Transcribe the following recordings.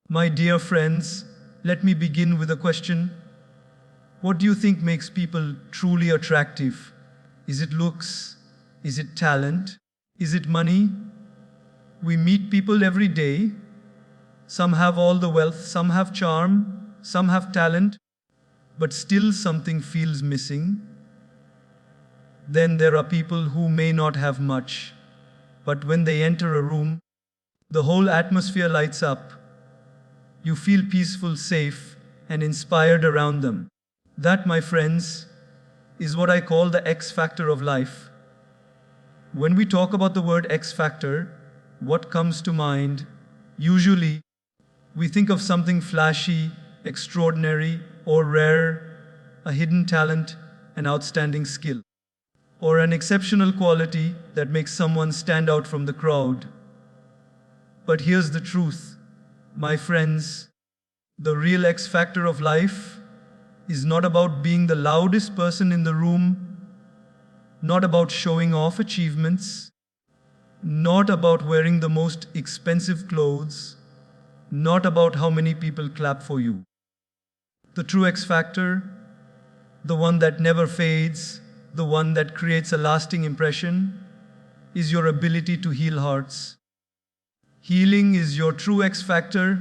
My dear friends, let me begin with a question. What do you think makes people truly attractive? Is it looks? Is it talent? Is it money? We meet people every day. Some have all the wealth, some have charm, some have talent, but still something feels missing. Then there are people who may not have much, but when they enter a room, the whole atmosphere lights up. You feel peaceful, safe, and inspired around them. That, my friends, is what I call the X factor of life. When we talk about the word X factor, what comes to mind? Usually, we think of something flashy, extraordinary, or rare, a hidden talent, an outstanding skill, or an exceptional quality that makes someone stand out from the crowd. But here's the truth, my friends. The real X factor of life is not about being the loudest person in the room, not about showing off achievements, not about wearing the most expensive clothes, not about how many people clap for you. The true X factor, the one that never fades, the one that creates a lasting impression, is your ability to heal hearts. Healing is your true X factor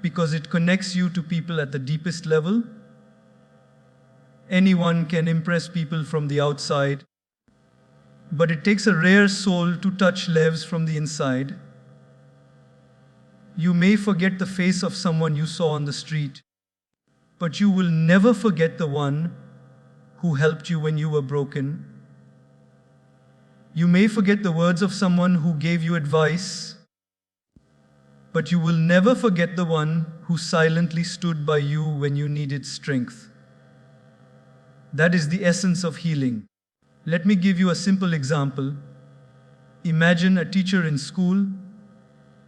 because it connects you to people at the deepest level. Anyone can impress people from the outside, but it takes a rare soul to touch lives from the inside. You may forget the face of someone you saw on the street, but you will never forget the one who helped you when you were broken. You may forget the words of someone who gave you advice, but you will never forget the one who silently stood by you when you needed strength. That is the essence of healing. Let me give you a simple example. Imagine a teacher in school.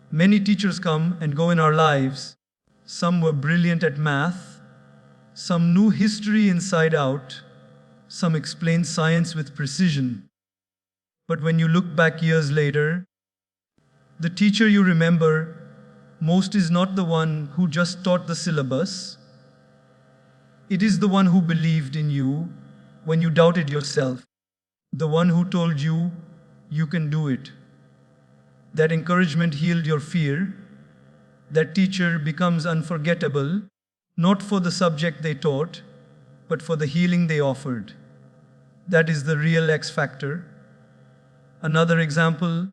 Many teachers come and go in our lives. Some were brilliant at math. Some knew history inside out. Some explained science with precision. But when you look back years later, the teacher you remember most is not the one who just taught the syllabus. It is the one who believed in you when you doubted yourself. The one who told you, you can do it. That encouragement healed your fear. That teacher becomes unforgettable, not for the subject they taught, but for the healing they offered. That is the real X factor. Another example,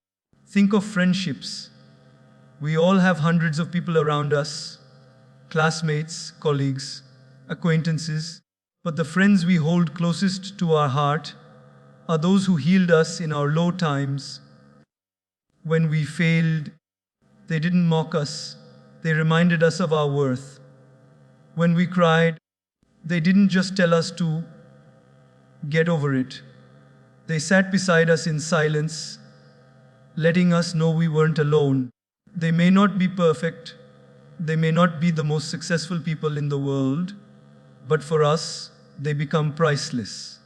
think of friendships. We all have hundreds of people around us, classmates, colleagues, acquaintances, but the friends we hold closest to our heart are those who healed us in our low times. When we failed, they didn't mock us, they reminded us of our worth. When we cried, they didn't just tell us to get over it. They sat beside us in silence, letting us know we weren't alone. They may not be perfect, they may not be the most successful people in the world, but for us, they become priceless.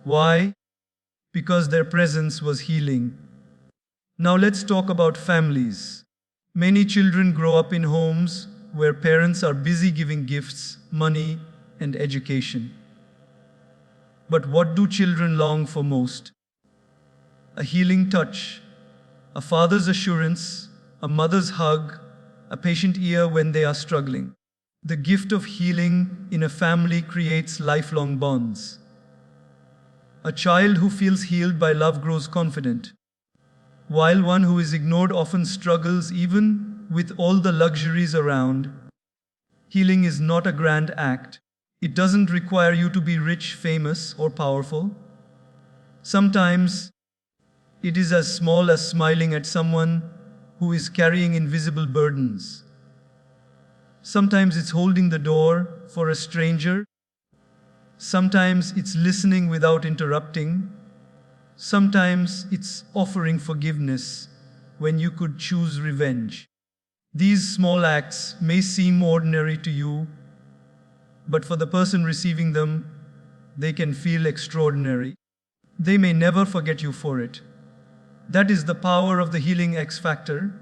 Why? Because their presence was healing. Now let's talk about families. Many children grow up in homes where parents are busy giving gifts, money, and education. But what do children long for most? A healing touch, a father's assurance, a mother's hug, a patient ear when they are struggling. The gift of healing in a family creates lifelong bonds. A child who feels healed by love grows confident, while one who is ignored often struggles even with all the luxuries around. Healing is not a grand act. It doesn't require you to be rich, famous, or powerful. Sometimes it is as small as smiling at someone who is carrying invisible burdens. Sometimes it's holding the door for a stranger. Sometimes it's listening without interrupting. Sometimes it's offering forgiveness when you could choose revenge. These small acts may seem ordinary to you, but for the person receiving them, they can feel extraordinary. They may never forget you for it. That is the power of the healing X factor.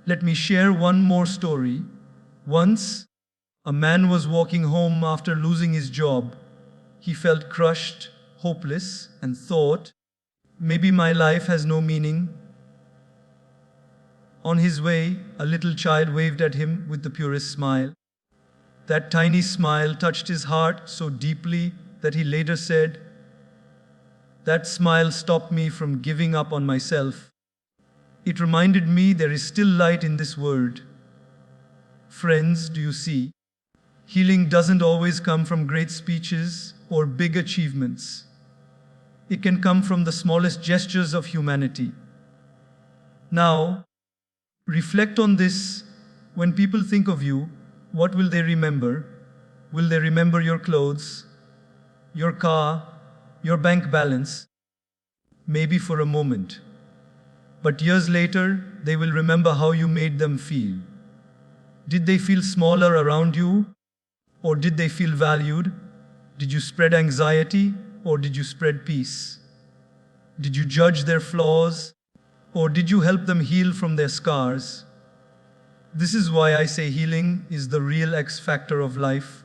Let me share one more story. Once, a man was walking home after losing his job. He felt crushed, hopeless, and thought, maybe my life has no meaning. On his way, a little child waved at him with the purest smile. That tiny smile touched his heart so deeply that he later said, "That smile stopped me from giving up on myself. It reminded me there is still light in this world." Friends, do you see? Healing doesn't always come from great speeches or big achievements. It can come from the smallest gestures of humanity. Now, reflect on this. When people think of you, what will they remember? Will they remember your clothes, your car, your bank balance? Maybe for a moment. But years later, they will remember how you made them feel. Did they feel smaller around you? Or did they feel valued? Did you spread anxiety? Or did you spread peace? Did you judge their flaws? Or did you help them heal from their scars? This is why I say healing is the real X factor of life.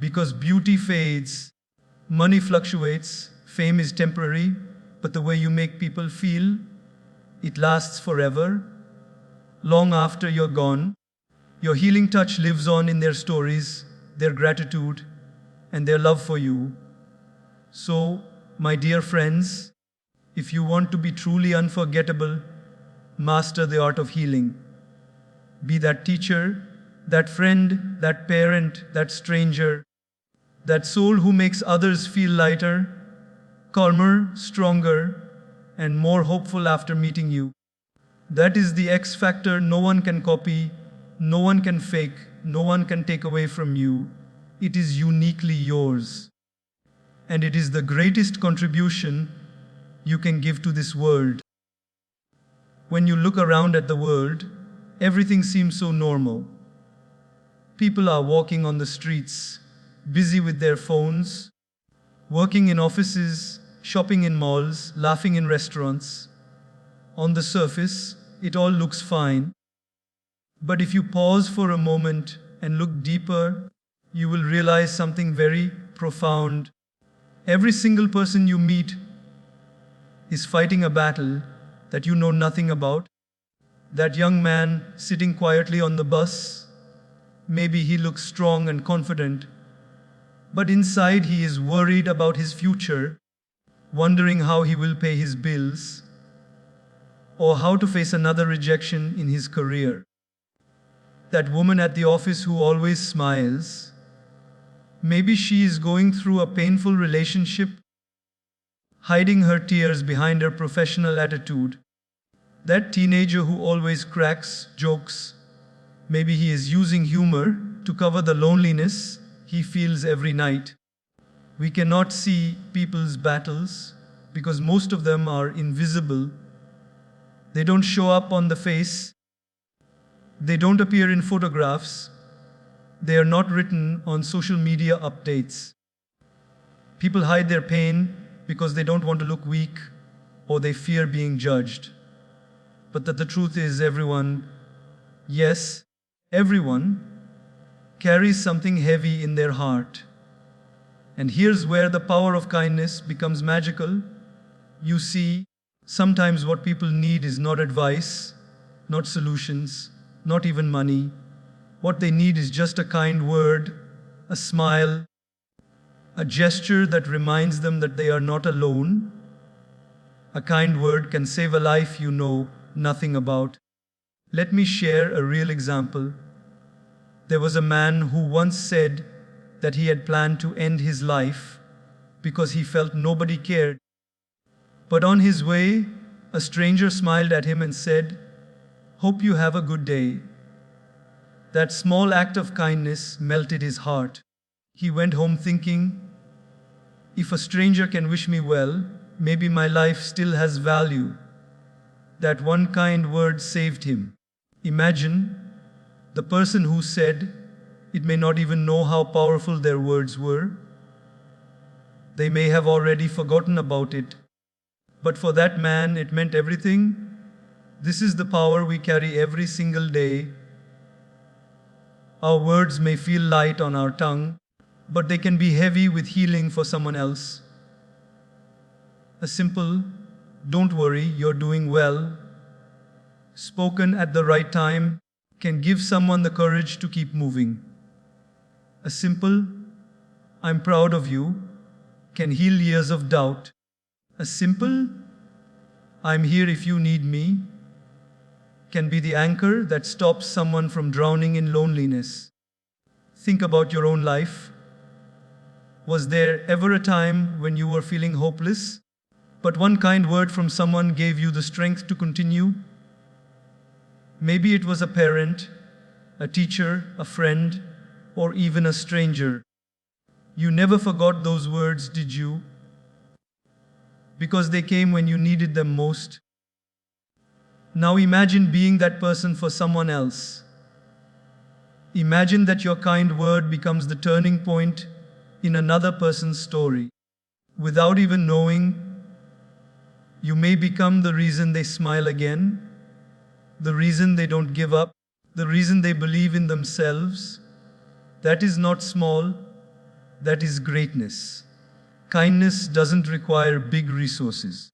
Because beauty fades, money fluctuates, fame is temporary, but the way you make people feel, it lasts forever. Long after you're gone, your healing touch lives on in their stories, their gratitude, and their love for you. So, my dear friends, if you want to be truly unforgettable, master the art of healing. Be that teacher, that friend, that parent, that stranger, that soul who makes others feel lighter, calmer, stronger, and more hopeful after meeting you. That is the X factor no one can copy, no one can fake, no one can take away from you. It is uniquely yours. And it is the greatest contribution you can give to this world. When you look around at the world, everything seems so normal. People are walking on the streets, busy with their phones, working in offices, shopping in malls, laughing in restaurants. On the surface, it all looks fine. But if you pause for a moment and look deeper, you will realize something very profound. Every single person you meet is fighting a battle that you know nothing about. That young man sitting quietly on the bus, maybe he looks strong and confident, but inside he is worried about his future, wondering how he will pay his bills, or how to face another rejection in his career. That woman at the office who always smiles, maybe she is going through a painful relationship, hiding her tears behind her professional attitude. That teenager who always cracks jokes, maybe he is using humor to cover the loneliness he feels every night. We cannot see people's battles because most of them are invisible. They don't show up on the face. They don't appear in photographs. They are not written on social media updates. People hide their pain because they don't want to look weak or they fear being judged. But the truth is everyone, yes, everyone, carries something heavy in their heart. And here's where the power of kindness becomes magical. You see, sometimes what people need is not advice, not solutions, not even money. What they need is just a kind word, a smile, a gesture that reminds them that they are not alone. A kind word can save a life you know nothing about. Let me share a real example. There was a man who once said that he had planned to end his life because he felt nobody cared. But on his way, a stranger smiled at him and said, "Hope you have a good day." That small act of kindness melted his heart. He went home thinking, if a stranger can wish me well, maybe my life still has value. That one kind word saved him. Imagine the person who said it may not even know how powerful their words were. They may have already forgotten about it. But for that man, it meant everything. This is the power we carry every single day. Our words may feel light on our tongue, but they can be heavy with healing for someone else. A simple, "Don't worry, you're doing well," spoken at the right time, can give someone the courage to keep moving. A simple, "I'm proud of you," can heal years of doubt. A simple, "I'm here if you need me," can be the anchor that stops someone from drowning in loneliness. Think about your own life. Was there ever a time when you were feeling hopeless, but one kind word from someone gave you the strength to continue? Maybe it was a parent, a teacher, a friend, or even a stranger. You never forgot those words, did you? Because they came when you needed them most. Now imagine being that person for someone else. Imagine that your kind word becomes the turning point in another person's story. Without even knowing, you may become the reason they smile again, the reason they don't give up, the reason they believe in themselves. That is not small, that is greatness. Kindness doesn't require big resources.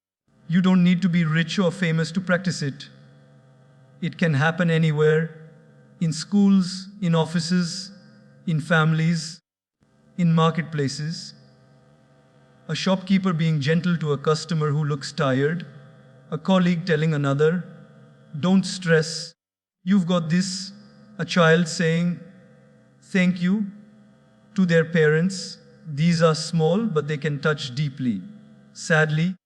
You don't need to be rich or famous to practice it. It can happen anywhere, in schools, in offices, in families, in marketplaces. A shopkeeper being gentle to a customer who looks tired, a colleague telling another, "Don't stress, you've got this," a child saying, "Thank you," to their parents. These are small, but they can touch deeply. Sadly,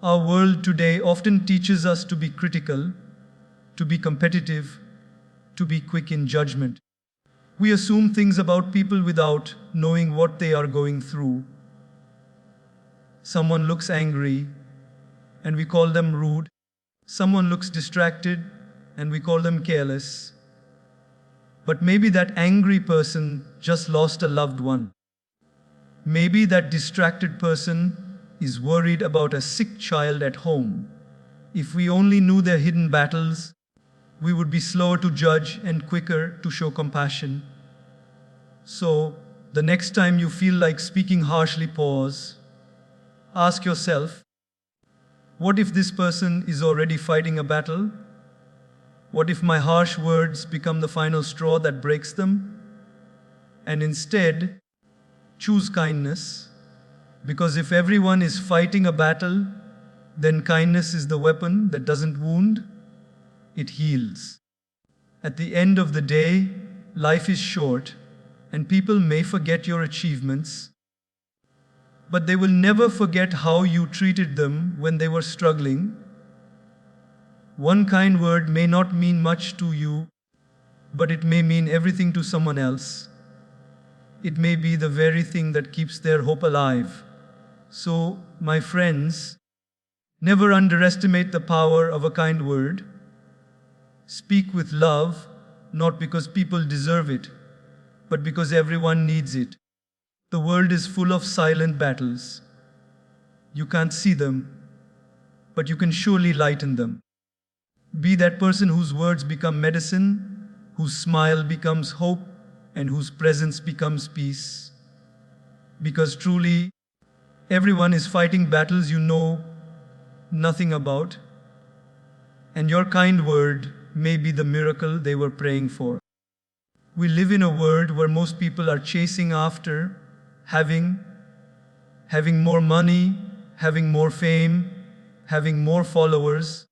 our world today often teaches us to be critical, to be competitive, to be quick in judgment. We assume things about people without knowing what they are going through. Someone looks angry, and we call them rude. Someone looks distracted, and we call them careless. But maybe that angry person just lost a loved one. Maybe that distracted person is worried about a sick child at home. If we only knew their hidden battles, we would be slower to judge and quicker to show compassion. So, the next time you feel like speaking harshly, pause. Ask yourself, what if this person is already fighting a battle? What if my harsh words become the final straw that breaks them? And instead, choose kindness, because if everyone is fighting a battle, then kindness is the weapon that doesn't wound, it heals. At the end of the day, life is short, and people may forget your achievements, but they will never forget how you treated them when they were struggling. One kind word may not mean much to you, but it may mean everything to someone else. It may be the very thing that keeps their hope alive. So, my friends, never underestimate the power of a kind word. Speak with love, not because people deserve it, but because everyone needs it. The world is full of silent battles. You can't see them, but you can surely lighten them. Be that person whose words become medicine, whose smile becomes hope, and whose presence becomes peace. Because truly, everyone is fighting battles you know nothing about, and your kind word may be the miracle they were praying for. We live in a world where most people are chasing after having more money, having more fame, having more followers,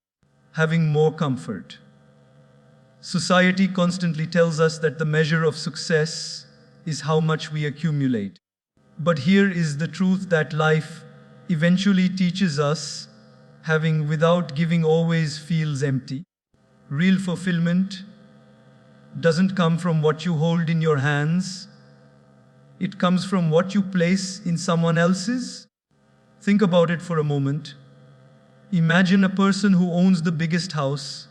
having more comfort. Society constantly tells us that the measure of success is how much we accumulate. But here is the truth that life eventually teaches us: having without giving always feels empty. Real fulfillment doesn't come from what you hold in your hands. It comes from what you place in someone else's. Think about it for a moment. Imagine a person who owns the biggest house,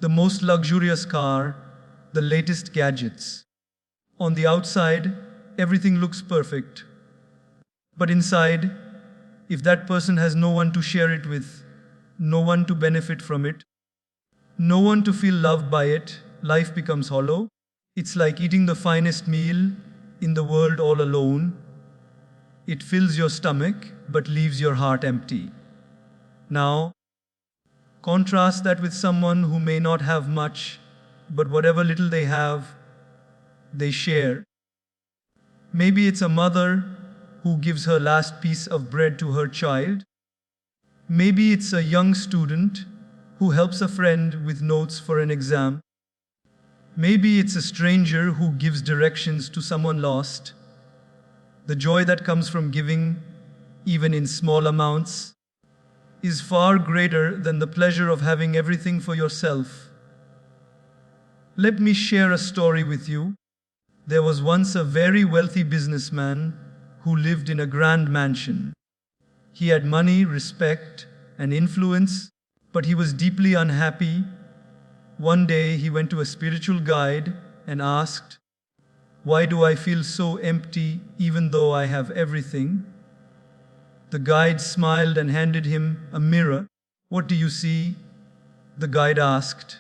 the most luxurious car, the latest gadgets. On the outside, everything looks perfect. But inside, if that person has no one to share it with, no one to benefit from it, no one to feel loved by it, life becomes hollow. It's like eating the finest meal in the world all alone. It fills your stomach but leaves your heart empty. Now, contrast that with someone who may not have much, but whatever little they have, they share. Maybe it's a mother who gives her last piece of bread to her child. Maybe it's a young student who helps a friend with notes for an exam. Maybe it's a stranger who gives directions to someone lost. The joy that comes from giving, even in small amounts, is far greater than the pleasure of having everything for yourself. Let me share a story with you. There was once a very wealthy businessman who lived in a grand mansion. He had money, respect, and influence, but he was deeply unhappy. One day he went to a spiritual guide and asked, "Why do I feel so empty even though I have everything?" The guide smiled and handed him a mirror. "What do you see?" the guide asked.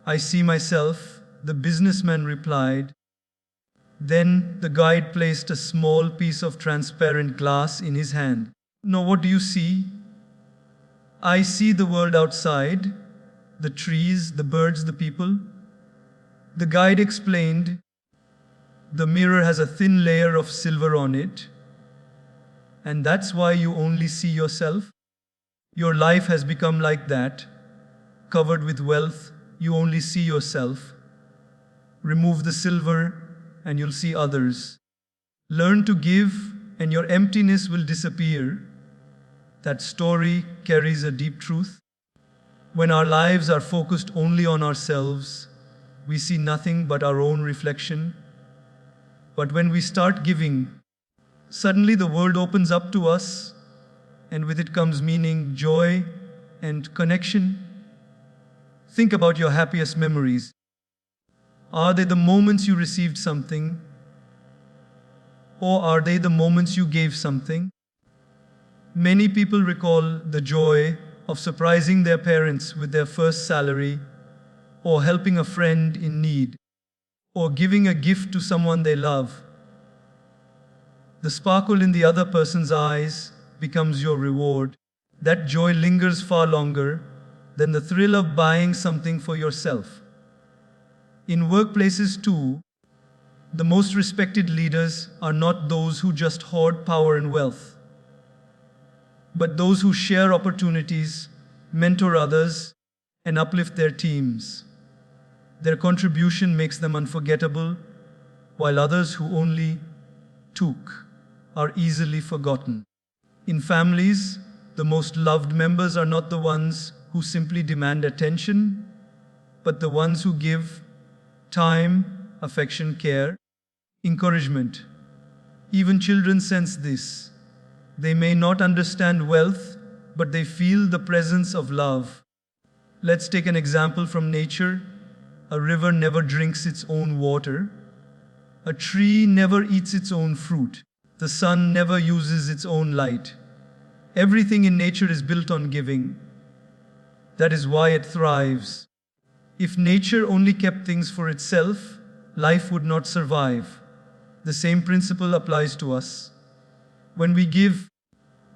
"I see myself," the businessman replied. Then the guide placed a small piece of transparent glass in his hand. "Now what do you see?" "I see the world outside, the trees, the birds, the people." The guide explained, "The mirror has a thin layer of silver on it, and that's why you only see yourself. Your life has become like that, covered with wealth, you only see yourself. Remove the silver, and you'll see others. Learn to give, and your emptiness will disappear." That story carries a deep truth. When our lives are focused only on ourselves, we see nothing but our own reflection. But when we start giving, suddenly the world opens up to us, and with it comes meaning, joy, and connection. Think about your happiest memories. Are they the moments you received something? Or are they the moments you gave something? Many people recall the joy of surprising their parents with their first salary, or helping a friend in need, or giving a gift to someone they love. The sparkle in the other person's eyes becomes your reward. That joy lingers far longer than the thrill of buying something for yourself. In workplaces too, the most respected leaders are not those who just hoard power and wealth, but those who share opportunities, mentor others, and uplift their teams. Their contribution makes them unforgettable, while others who only took are easily forgotten. In families, the most loved members are not the ones who simply demand attention, but the ones who give time, affection, care, encouragement. Even children sense this. They may not understand wealth, but they feel the presence of love. Let's take an example from nature. A river never drinks its own water. A tree never eats its own fruit. The sun never uses its own light. Everything in nature is built on giving. That is why it thrives. If nature only kept things for itself, life would not survive. The same principle applies to us. When we give,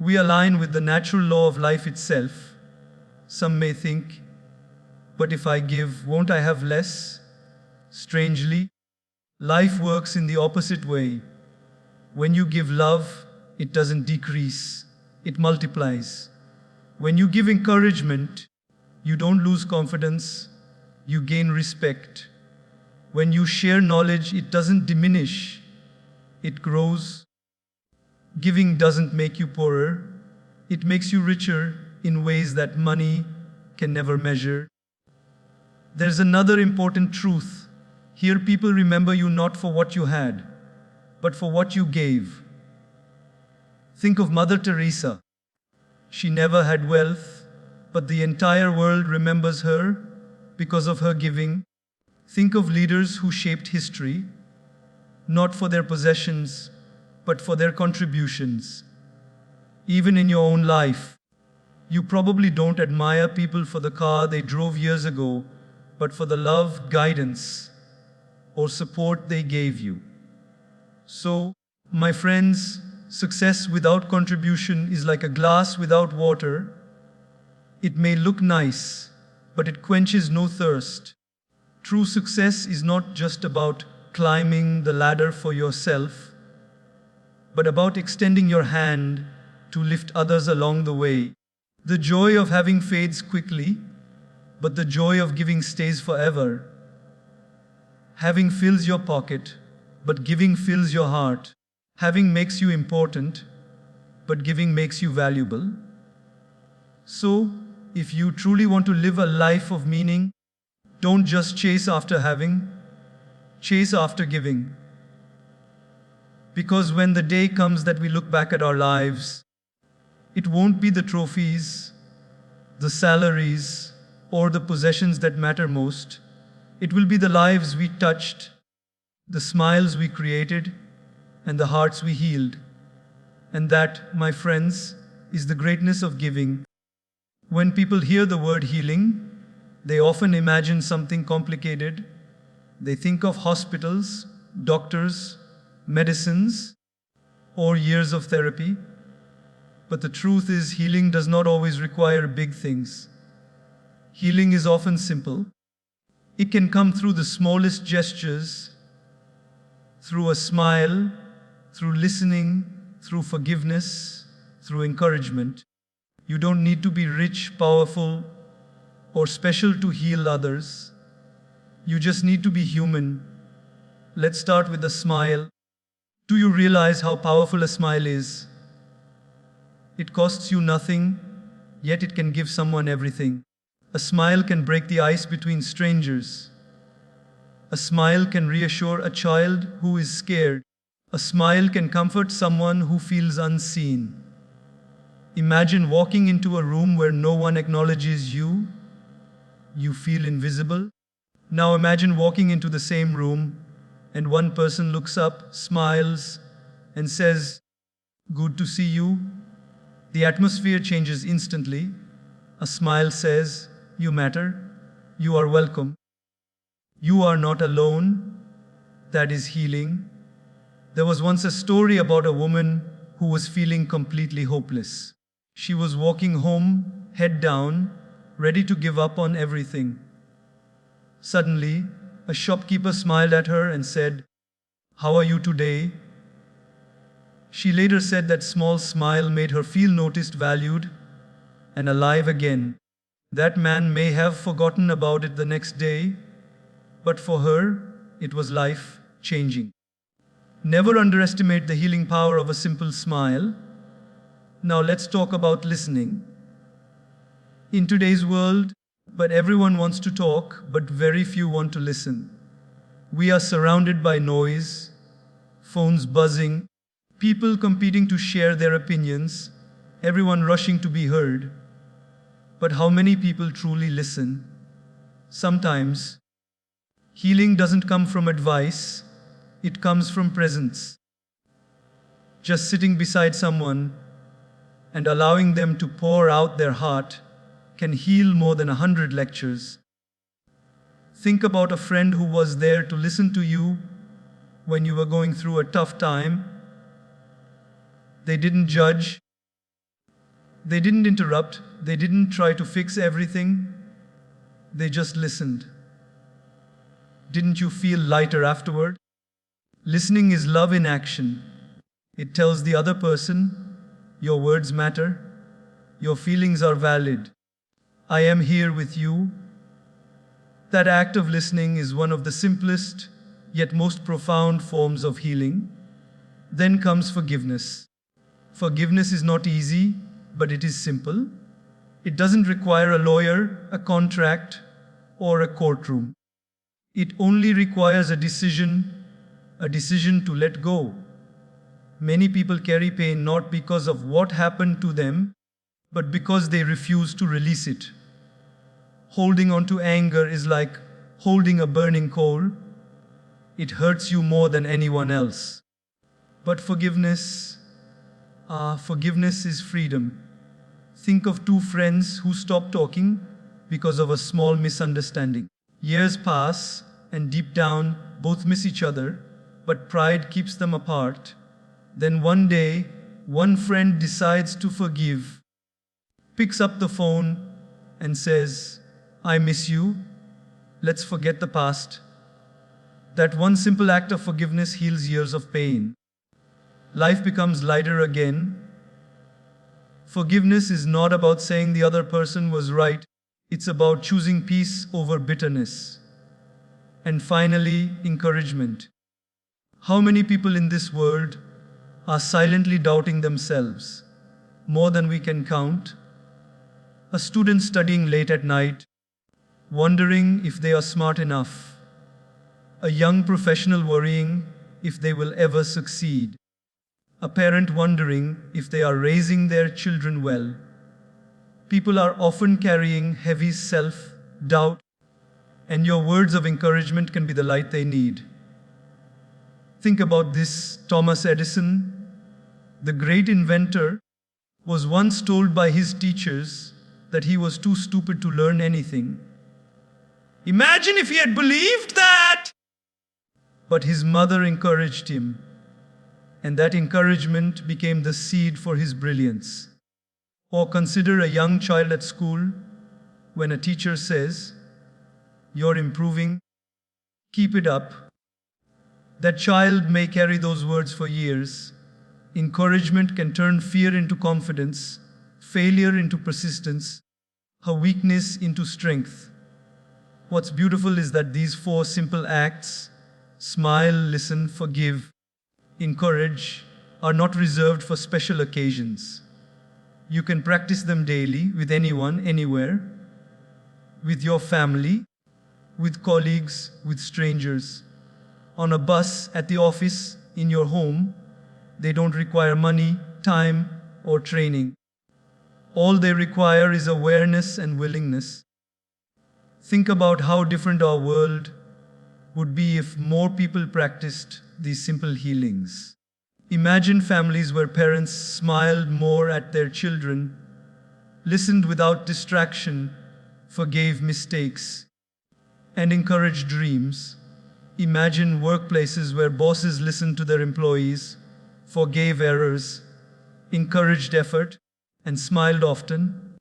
we align with the natural law of life itself. Some may think, "But if I give, won't I have less?" Strangely, life works in the opposite way. When you give love, it doesn't decrease, it multiplies. When you give encouragement, you don't lose confidence, you gain respect. When you share knowledge, it doesn't diminish, it grows. Giving doesn't make you poorer, it makes you richer in ways that money can never measure. There's another important truth. Here people remember you not for what you had, but for what you gave. Think of Mother Teresa. She never had wealth, but the entire world remembers her because of her giving. Think of leaders who shaped history, not for their possessions, but for their contributions. Even in your own life, you probably don't admire people for the car they drove years ago, but for the love, guidance, or support they gave you. So, my friends, success without contribution is like a glass without water. It may look nice, but it quenches no thirst. True success is not just about climbing the ladder for yourself, but about extending your hand to lift others along the way. The joy of having fades quickly, but the joy of giving stays forever. Having fills your pocket, but giving fills your heart. Having makes you important, but giving makes you valuable. So, if you truly want to live a life of meaning, don't just chase after having, chase after giving. Because when the day comes that we look back at our lives, it won't be the trophies, the salaries, or the possessions that matter most. It will be the lives we touched, the smiles we created, and the hearts we healed. And that, my friends, is the greatness of giving. When people hear the word healing, they often imagine something complicated. They think of hospitals, doctors, medicines, or years of therapy. But the truth is, healing does not always require big things. Healing is often simple. It can come through the smallest gestures, through a smile, through listening, through forgiveness, through encouragement. You don't need to be rich, powerful, or special to heal others. You just need to be human. Let's start with a smile. Do you realize how powerful a smile is? It costs you nothing, yet it can give someone everything. A smile can break the ice between strangers. A smile can reassure a child who is scared. A smile can comfort someone who feels unseen. Imagine walking into a room where no one acknowledges you. You feel invisible. Now imagine walking into the same room and one person looks up, smiles, and says, "Good to see you." The atmosphere changes instantly. A smile says, "You matter. You are welcome. You are not alone." That is healing. There was once a story about a woman who was feeling completely hopeless. She was walking home, head down, ready to give up on everything. Suddenly, a shopkeeper smiled at her and said, "How are you today?" She later said that small smile made her feel noticed, valued, and alive again. That man may have forgotten about it the next day, but for her, it was life-changing. Never underestimate the healing power of a simple smile. Now let's talk about listening. In today's world, everyone wants to talk, but very few want to listen. We are surrounded by noise, phones buzzing, people competing to share their opinions, everyone rushing to be heard. But how many people truly listen? Sometimes, healing doesn't come from advice, it comes from presence. Just sitting beside someone and allowing them to pour out their heart can heal more than 100 lectures. Think about a friend who was there to listen to you when you were going through a tough time. They didn't judge. They didn't interrupt. They didn't try to fix everything. They just listened. Didn't you feel lighter afterward? Listening is love in action. It tells the other person, your words matter, your feelings are valid. I am here with you. That act of listening is one of the simplest, yet most profound forms of healing. Then comes forgiveness. Forgiveness is not easy, but it is simple. It doesn't require a lawyer, a contract, or a courtroom. It only requires a decision to let go. Many people carry pain not because of what happened to them, but because they refuse to release it. Holding on to anger is like holding a burning coal. It hurts you more than anyone else. But forgiveness is freedom. Think of two friends who stop talking because of a small misunderstanding. Years pass, and deep down, both miss each other, but pride keeps them apart. Then one day, one friend decides to forgive, picks up the phone, and says, "I miss you. Let's forget the past." That one simple act of forgiveness heals years of pain. Life becomes lighter again. Forgiveness is not about saying the other person was right, it's about choosing peace over bitterness. And finally, encouragement. How many people in this world are silently doubting themselves? More than we can count. A student studying late at night, wondering if they are smart enough. A young professional worrying if they will ever succeed. A parent wondering if they are raising their children well. People are often carrying heavy self-doubt, and your words of encouragement can be the light they need. Think about this. Thomas Edison, the great inventor, was once told by his teachers that he was too stupid to learn anything. Imagine if he had believed that! But his mother encouraged him, and that encouragement became the seed for his brilliance. Or consider a young child at school when a teacher says, "You're improving, keep it up." That child may carry those words for years. Encouragement can turn fear into confidence, failure into persistence, her weakness into strength. What's beautiful is that these four simple acts, smile, listen, forgive, encourage, are not reserved for special occasions. You can practice them daily with anyone, anywhere, with your family, with colleagues, with strangers, on a bus, at the office, in your home. They don't require money, time, or training. All they require is awareness and willingness. Think about how different our world would be if more people practiced these simple healings. Imagine families where parents smiled more at their children, listened without distraction, forgave mistakes, and encouraged dreams. Imagine workplaces where bosses listened to their employees, forgave errors, encouraged effort, and smiled often.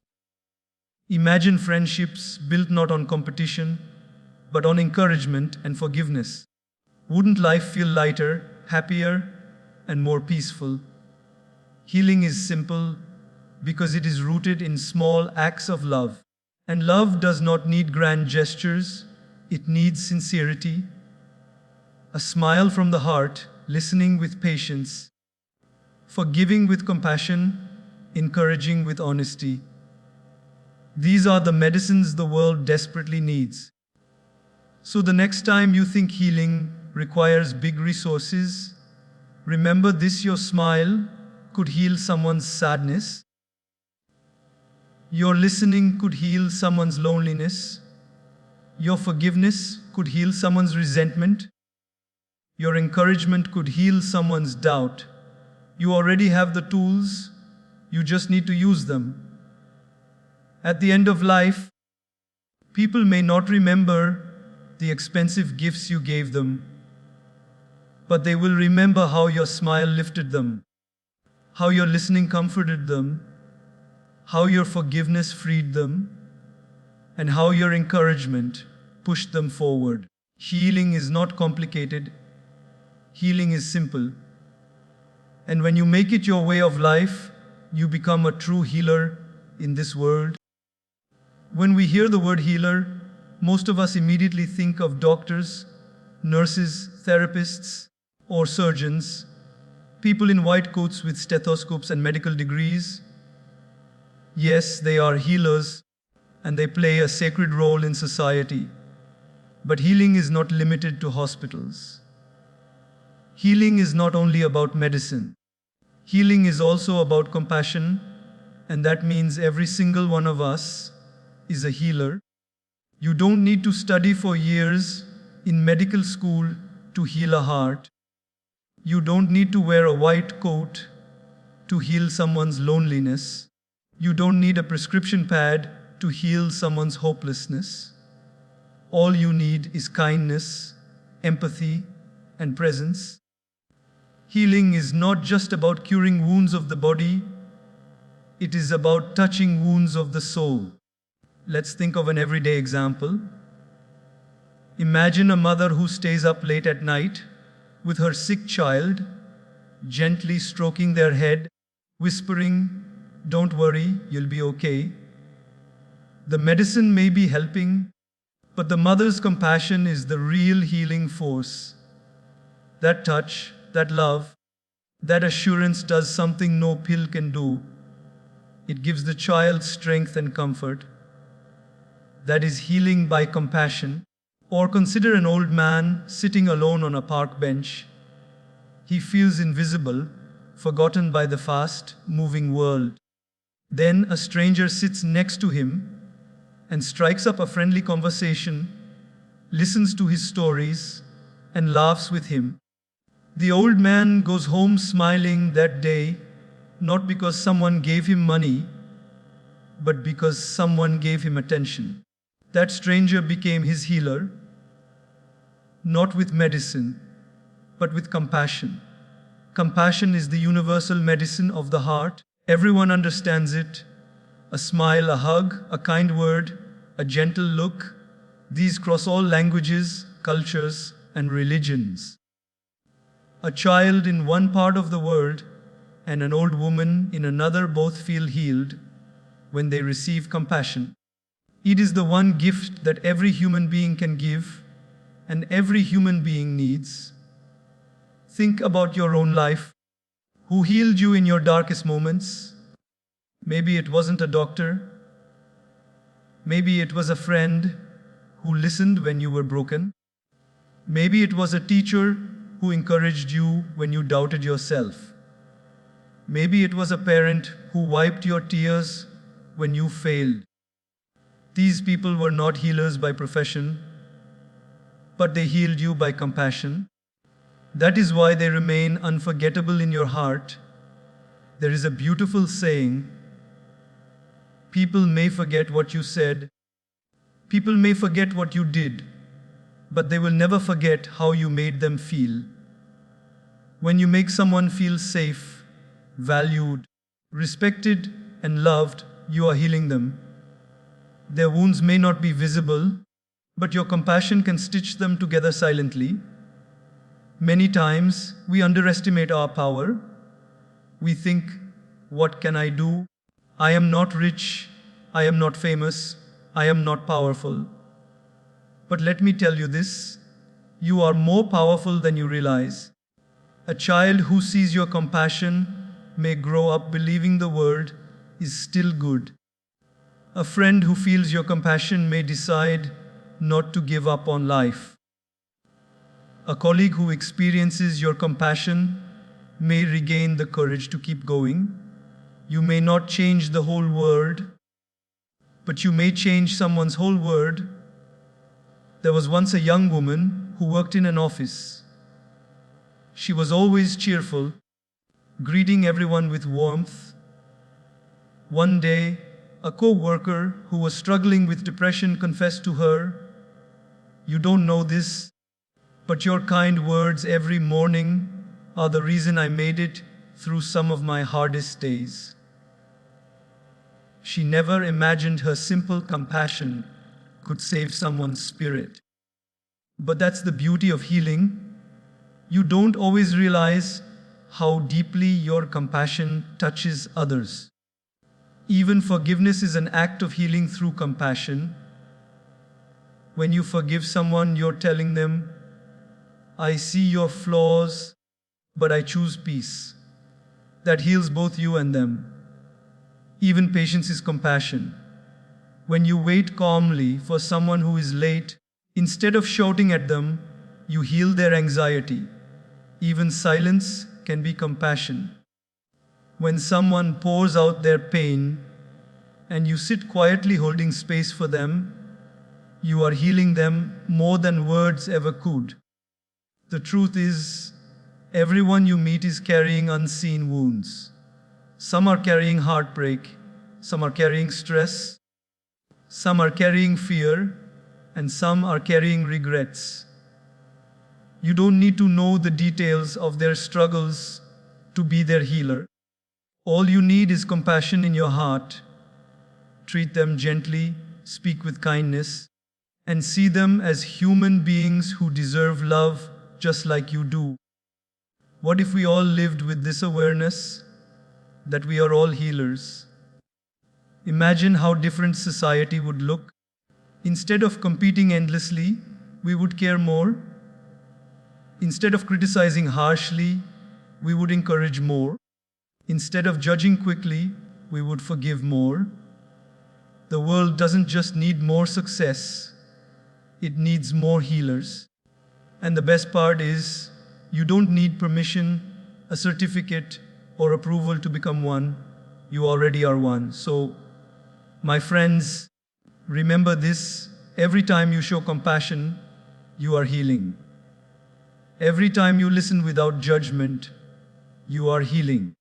Imagine friendships built not on competition, but on encouragement and forgiveness. Wouldn't life feel lighter, happier, and more peaceful? Healing is simple because it is rooted in small acts of love. And love does not need grand gestures, it needs sincerity. A smile from the heart, listening with patience, forgiving with compassion, encouraging with honesty. These are the medicines the world desperately needs. So the next time you think healing requires big resources, remember this: your smile could heal someone's sadness. Your listening could heal someone's loneliness. Your forgiveness could heal someone's resentment. Your encouragement could heal someone's doubt. You already have the tools, you just need to use them. At the end of life, people may not remember the expensive gifts you gave them, but they will remember how your smile lifted them, how your listening comforted them, how your forgiveness freed them, and how your encouragement pushed them forward. Healing is not complicated. Healing is simple. And when you make it your way of life, you become a true healer in this world. When we hear the word healer, most of us immediately think of doctors, nurses, therapists, or surgeons, people in white coats with stethoscopes and medical degrees. Yes, they are healers, and they play a sacred role in society. But healing is not limited to hospitals. Healing is not only about medicine. Healing is also about compassion, and that means every single one of us is a healer. You don't need to study for years in medical school to heal a heart. You don't need to wear a white coat to heal someone's loneliness. You don't need a prescription pad to heal someone's hopelessness. All you need is kindness, empathy, and presence. Healing is not just about curing wounds of the body, it is about touching wounds of the soul. Let's think of an everyday example. Imagine a mother who stays up late at night with her sick child, gently stroking their head, whispering, "Don't worry, you'll be okay." The medicine may be helping, but the mother's compassion is the real healing force. That touch, that love, that assurance does something no pill can do. It gives the child strength and comfort. That is healing by compassion. Or consider an old man sitting alone on a park bench. He feels invisible, forgotten by the fast-moving world. Then a stranger sits next to him and strikes up a friendly conversation, listens to his stories, and laughs with him. The old man goes home smiling that day, not because someone gave him money, but because someone gave him attention. That stranger became his healer, not with medicine, but with compassion. Compassion is the universal medicine of the heart. Everyone understands it. A smile, a hug, a kind word, a gentle look. These cross all languages, cultures, and religions. A child in one part of the world and an old woman in another both feel healed when they receive compassion. It is the one gift that every human being can give and every human being needs. Think about your own life. Who healed you in your darkest moments? Maybe it wasn't a doctor. Maybe it was a friend who listened when you were broken. Maybe it was a teacher who encouraged you when you doubted yourself. Maybe it was a parent who wiped your tears when you failed. These people were not healers by profession, but they healed you by compassion. That is why they remain unforgettable in your heart. There is a beautiful saying, people may forget what you said, people may forget what you did, but they will never forget how you made them feel. When you make someone feel safe, valued, respected, and loved, you are healing them. Their wounds may not be visible, but your compassion can stitch them together silently. Many times, we underestimate our power. We think, what can I do? I am not rich. I am not famous. I am not powerful. But let me tell you this, you are more powerful than you realize. A child who sees your compassion may grow up believing the world is still good. A friend who feels your compassion may decide not to give up on life. A colleague who experiences your compassion may regain the courage to keep going. You may not change the whole world, but you may change someone's whole world. There was once a young woman who worked in an office. She was always cheerful, greeting everyone with warmth. One day, a co-worker who was struggling with depression confessed to her, "You don't know this, but your kind words every morning are the reason I made it through some of my hardest days." She never imagined her simple compassion could save someone's spirit. But that's the beauty of healing. You don't always realize how deeply your compassion touches others. Even forgiveness is an act of healing through compassion. When you forgive someone, you're telling them, "I see your flaws, but I choose peace." That heals both you and them. Even patience is compassion. When you wait calmly for someone who is late, instead of shouting at them, you heal their anxiety. Even silence can be compassion. When someone pours out their pain and you sit quietly holding space for them, you are healing them more than words ever could. The truth is, everyone you meet is carrying unseen wounds. Some are carrying heartbreak, some are carrying stress, some are carrying fear, and some are carrying regrets. You don't need to know the details of their struggles to be their healer. All you need is compassion in your heart. Treat them gently, speak with kindness, and see them as human beings who deserve love just like you do. What if we all lived with this awareness that we are all healers? Imagine how different society would look. Instead of competing endlessly, we would care more. Instead of criticizing harshly, we would encourage more. Instead of judging quickly, we would forgive more. The world doesn't just need more success, it needs more healers. And the best part is, you don't need permission, a certificate, or approval to become one. You already are one. So, my friends, remember this: every time you show compassion, you are healing. Every time you listen without judgment, you are healing.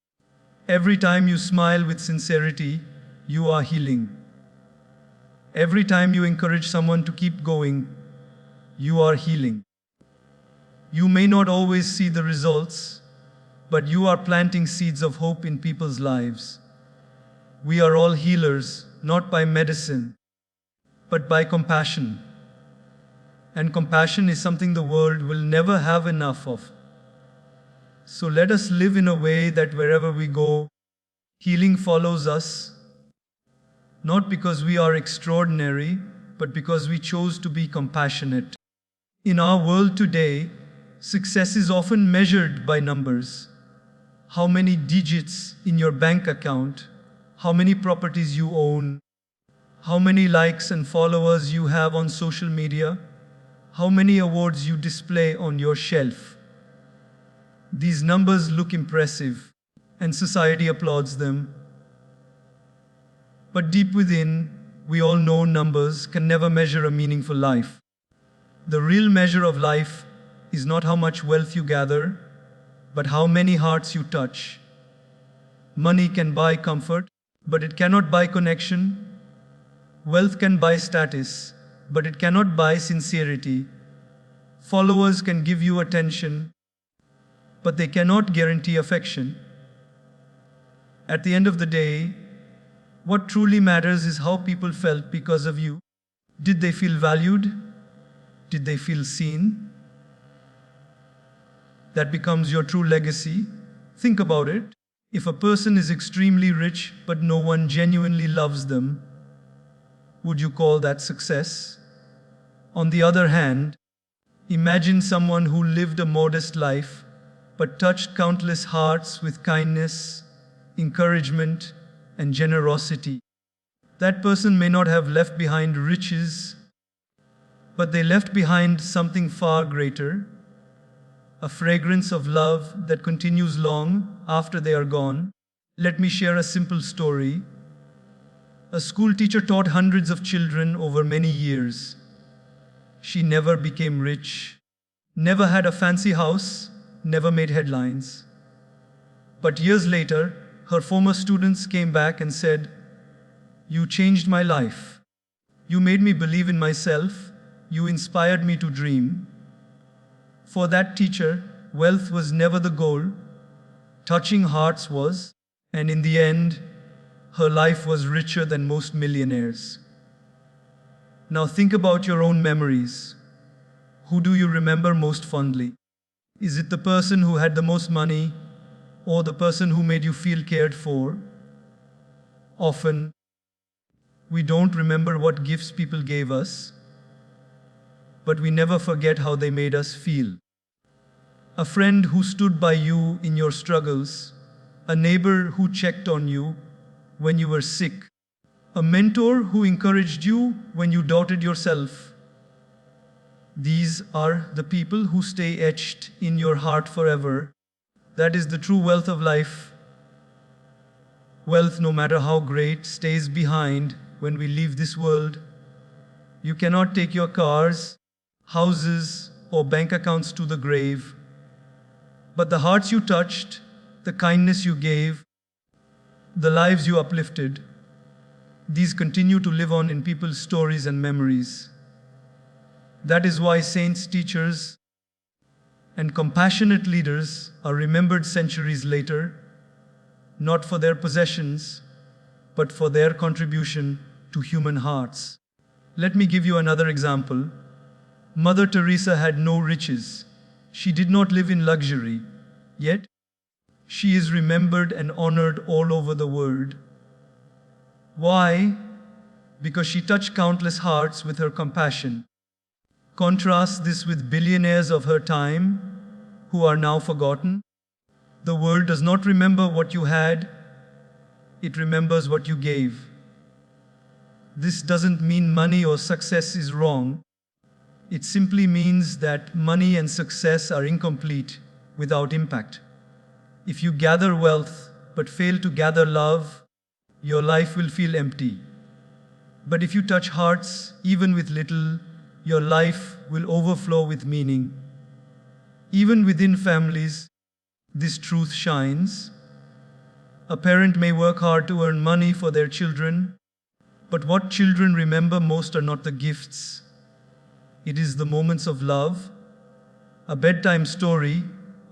Every time you smile with sincerity, you are healing. Every time you encourage someone to keep going, you are healing. You may not always see the results, but you are planting seeds of hope in people's lives. We are all healers, not by medicine, but by compassion. And compassion is something the world will never have enough of. So let us live in a way that wherever we go, healing follows us, not because we are extraordinary, but because we chose to be compassionate. In our world today, success is often measured by numbers. How many digits in your bank account, how many properties you own, how many likes and followers you have on social media, how many awards you display on your shelf. These numbers look impressive, and society applauds them. But deep within, we all know numbers can never measure a meaningful life. The real measure of life is not how much wealth you gather, but how many hearts you touch. Money can buy comfort, but it cannot buy connection. Wealth can buy status, but it cannot buy sincerity. Followers can give you attention, but they cannot guarantee affection. At the end of the day, what truly matters is how people felt because of you. Did they feel valued? Did they feel seen? That becomes your true legacy. Think about it. If a person is extremely rich but no one genuinely loves them, would you call that success? On the other hand, imagine someone who lived a modest life but touched countless hearts with kindness, encouragement, and generosity. That person may not have left behind riches, but they left behind something far greater, a fragrance of love that continues long after they are gone. Let me share a simple story. A school teacher taught hundreds of children over many years. She never became rich, never had a fancy house, never made headlines. But years later, her former students came back and said, "You changed my life. You made me believe in myself. You inspired me to dream." For that teacher, wealth was never the goal. Touching hearts was, and in the end, her life was richer than most millionaires. Now think about your own memories. Who do you remember most fondly? Is it the person who had the most money, or the person who made you feel cared for? Often, we don't remember what gifts people gave us, but we never forget how they made us feel. A friend who stood by you in your struggles, a neighbor who checked on you when you were sick, a mentor who encouraged you when you doubted yourself. These are the people who stay etched in your heart forever. That is the true wealth of life. Wealth, no matter how great, stays behind when we leave this world. You cannot take your cars, houses, or bank accounts to the grave. But the hearts you touched, the kindness you gave, the lives you uplifted, these continue to live on in people's stories and memories. That is why saints, teachers, and compassionate leaders are remembered centuries later, not for their possessions, but for their contribution to human hearts. Let me give you another example. Mother Teresa had no riches. She did not live in luxury. Yet, she is remembered and honored all over the world. Why? Because she touched countless hearts with her compassion. Contrast this with billionaires of her time who are now forgotten. The world does not remember what you had, it remembers what you gave. This doesn't mean money or success is wrong. It simply means that money and success are incomplete without impact. If you gather wealth but fail to gather love, your life will feel empty. But if you touch hearts, even with little, your life will overflow with meaning. Even within families, this truth shines. A parent may work hard to earn money for their children, but what children remember most are not the gifts. It is the moments of love, a bedtime story,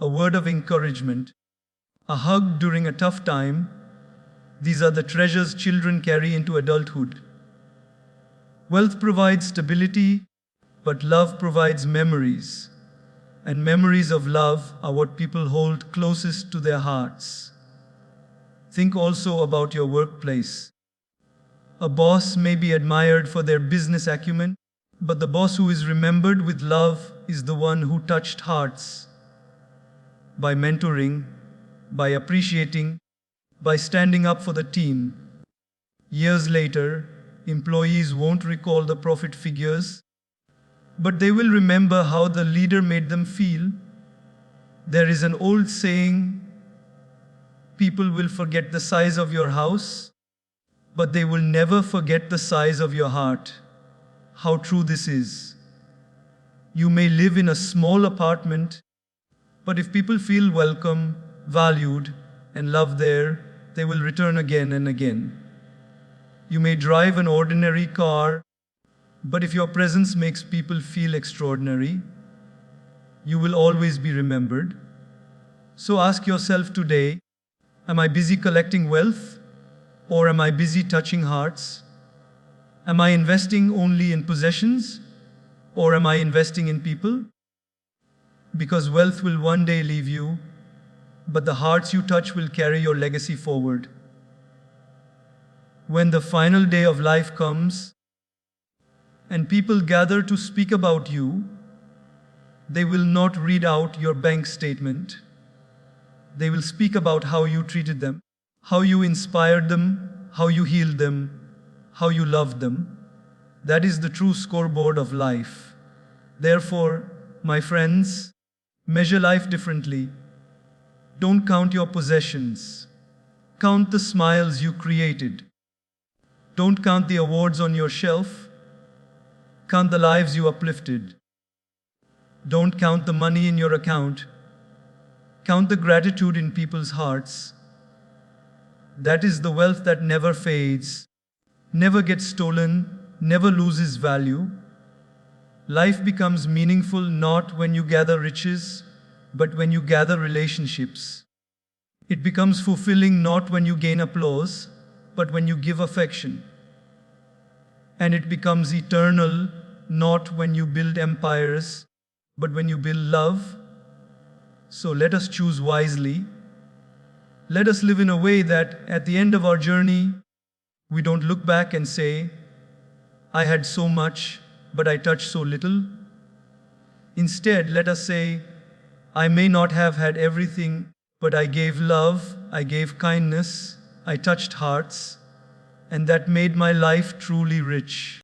a word of encouragement, a hug during a tough time. These are the treasures children carry into adulthood. Wealth provides stability, but love provides memories. And memories of love are what people hold closest to their hearts. Think also about your workplace. A boss may be admired for their business acumen, but the boss who is remembered with love is the one who touched hearts. By mentoring, by appreciating, by standing up for the team. Years later, employees won't recall the profit figures, but they will remember how the leader made them feel. There is an old saying, people will forget the size of your house, but they will never forget the size of your heart. How true this is. You may live in a small apartment, but if people feel welcome, valued, and loved there, they will return again and again. You may drive an ordinary car, but if your presence makes people feel extraordinary, you will always be remembered. So ask yourself today, am I busy collecting wealth, or am I busy touching hearts? Am I investing only in possessions, or am I investing in people? Because wealth will one day leave you, but the hearts you touch will carry your legacy forward. When the final day of life comes, and people gather to speak about you, they will not read out your bank statement. They will speak about how you treated them, how you inspired them, how you healed them, how you loved them. That is the true scoreboard of life. Therefore, my friends, measure life differently. Don't count your possessions. Count the smiles you created. Don't count the awards on your shelf. Count the lives you uplifted. Don't count the money in your account. Count the gratitude in people's hearts. That is the wealth that never fades, never gets stolen, never loses value. Life becomes meaningful not when you gather riches, but when you gather relationships. It becomes fulfilling not when you gain applause, but when you give affection. And it becomes eternal not when you build empires, but when you build love. So let us choose wisely. Let us live in a way that at the end of our journey, we don't look back and say, I had so much, but I touched so little. Instead, let us say, I may not have had everything, but I gave love, I gave kindness, I touched hearts, and that made my life truly rich.